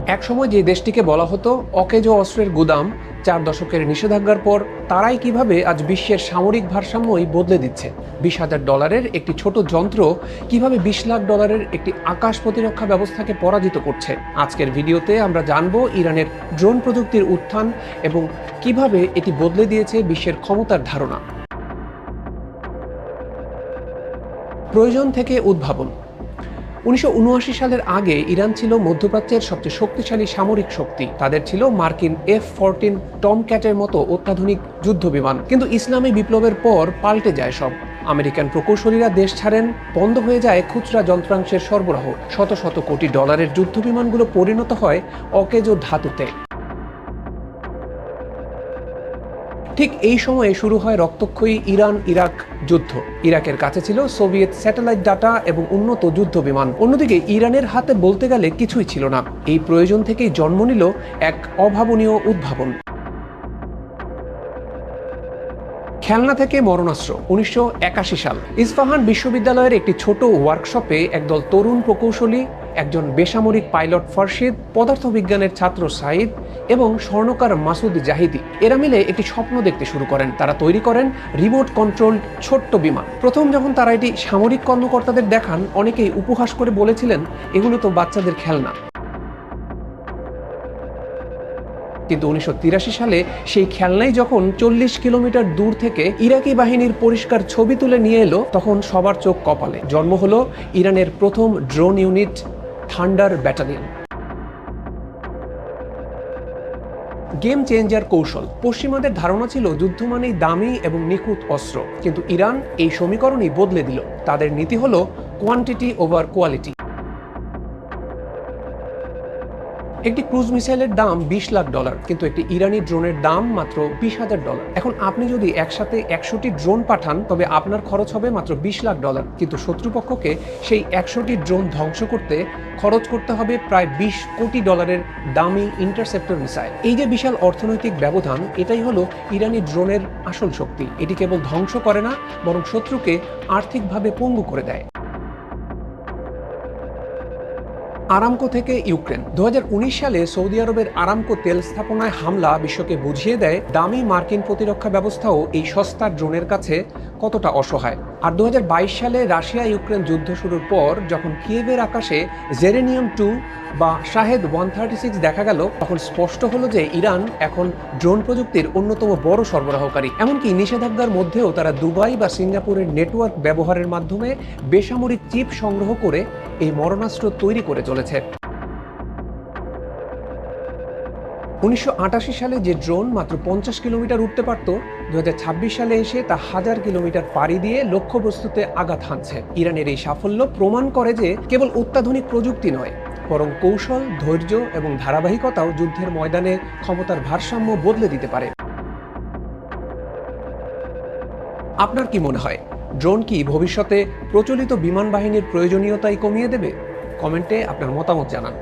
একসময় যে দেশটিকে বলা হতো অকেজো অস্ত্রের গুদাম, 4 দশকের নিষেধাজ্ঞার পর তারাই কিভাবে আজ বিশ্বের সামরিক ভারসাম্যই বদলে দিচ্ছে। $20,000 একটি ছোট যন্ত্র কিভাবে $20 লাখ একটি আকাশ প্রতিরক্ষা ব্যবস্থাকে পরাজিত করছে। আজকের ভিডিওতে আমরা জানব ইরানের ড্রোন প্রযুক্তির উত্থান এবং কিভাবে এটি বদলে দিয়েছে বিশ্বের ক্ষমতার ধারণা। প্রয়োজন থেকে উদ্ভাবন। 1979 সালের আগে ইরান ছিল মধ্যপ্রাচ্যের সবচেয়ে শক্তিশালী সামরিক শক্তি। তাদের ছিল মার্কিন F-14 টমক্যাটের মতো অত্যাধুনিক যুদ্ধবিমান। কিন্তু ইসলামী বিপ্লবের পর পাল্টে যায় সব। আমেরিকান প্রকৌশলীরা দেশ ছাড়েন, বন্ধ হয়ে যায় খুচরা যন্ত্রাংশের সরবরাহ, শত শত কোটি ডলারের যুদ্ধবিমানগুলো পরিণত হয় অকেজো ধাতুতে। ঠিক এই সময়ে শুরু হয় রক্তক্ষয়ী ইরান ইরাক যুদ্ধ। ইরাকের কাছে ছিল সোভিয়েত স্যাটেলাইট ডাটা এবং উন্নত যুদ্ধ বিমান, অন্যদিকে ইরানের হাতে বলতে গেলে কিছুই ছিল না। এই প্রয়োজন থেকেই জন্ম নিল এক অভাবনীয় উদ্ভাবন। খেলনা থেকে মরণাস্ত্র। 1981 সাল ইস্পাহান বিশ্ববিদ্যালয়ের একটি ছোট ওয়ার্কশপে একদল তরুণ প্রকৌশলী, একজন বেসামরিক পাইলট ফরশিদ, পদার্থবিজ্ঞানের ছাত্র সাইদ এবং স্বর্ণকার মাসুদ জাহিদি এরা মিলে একটি স্বপ্ন দেখতে শুরু করেন। তারা তৈরি করেন রিমোট কন্ট্রোল ছোট্ট বিমান। প্রথম যখন তারা এটি সামরিক কর্মকর্তাদের দেখান, অনেকেই উপহাস করে বলেছিলেন এগুলো তো বাচ্চাদের খেলনা। কিন্তু 1983 সালে সেই খেলনাই যখন 40 কিলোমিটার দূর থেকে ইরাকি বাহিনীর পরিষ্কার ছবি তুলে নিয়ে এলো, তখন সবার চোখ কপালে। জন্ম হলো ইরানের প্রথম drone unit, thunder battalion. Game changer কৌশল। পশ্চিমাদের ধারণা ছিল যুদ্ধ মানেই দামি এবং নিখুঁত অস্ত্র, কিন্তু ইরান এই সমীকরণই বদলে দিল। তাদের নীতি হলো কোয়ান্টিটি ওভার কোয়ালিটি। একটি ক্রুজ মিসাইলের দাম $20 লাখ, কিন্তু একটি ইরানি ড্রোনের দাম মাত্র $20,000। এখন আপনি যদি একসাথে 100টি ড্রোন পাঠান, তবে আপনার খরচ হবে মাত্র $20 লাখ, কিন্তু শত্রুপক্ষকে সেই 100টি ড্রোন ধ্বংস করতে খরচ করতে হবে প্রায় $20 কোটি দামি ইন্টারসেপ্টর মিসাইল। এই যে বিশাল অর্থনৈতিক ব্যবধান, এটাই হলো ইরানি ড্রোনের আসল শক্তি। এটি কেবল ধ্বংস করে না, বরং শত্রুকে আর্থিকভাবে পঙ্গু করে দেয়। আরামকো থেকে ইউক্রেন। 2019 সালে সৌদি আরবের আরামকো তেল স্থাপনায় হামলা বিশ্বকে বুঝিয়ে দেয় দামি মার্কিন প্রতিরক্ষা ব্যবস্থাও এই সস্তা ড্রোনের কাছে কতটা অসহায়। আর 2022 সালে রাশিয়া ইউক্রেন যুদ্ধ শুরুর পর যখন কিয়েভের আকাশে জেরেনিয়াম 2 বা শাহেদ 136 দেখা গেল, তখন স্পষ্ট হলো যে ইরান এখন ড্রোন প্রযুক্তির অন্যতম বড় সরবরাহকারী। এমনকি নিষেধাজ্ঞার মধ্যেও তারা দুবাই বা সিঙ্গাপুরের নেটওয়ার্ক ব্যবহারের মাধ্যমে বেসামরিক চিপ সংগ্রহ করে এই মরণাস্ত্র তৈরি করে চলেছে। 1988 সালে যে ড্রোন মাত্র 50 কিলোমিটার উঠতে পারত, 2026 সালে এসে তা 1000 কিলোমিটার পাড়ি দিয়ে লক্ষ্যবস্তুতে আঘাত হানছে। ইরানের এই সাফল্য প্রমাণ করে যে কেবল অত্যাধুনিক প্রযুক্তি নয়, বরং কৌশল, ধৈর্য এবং ধারাবাহিকতাও যুদ্ধের ময়দানে ক্ষমতার ভারসাম্য বদলে দিতে পারে। আপনার কি মনে হয়, ড্রোন কি ভবিষ্যতে প্রচলিত বিমান বাহিনীর প্রয়োজনীয়তাই কমিয়ে দেবে? কমেন্টে আপনার মতামত জানান।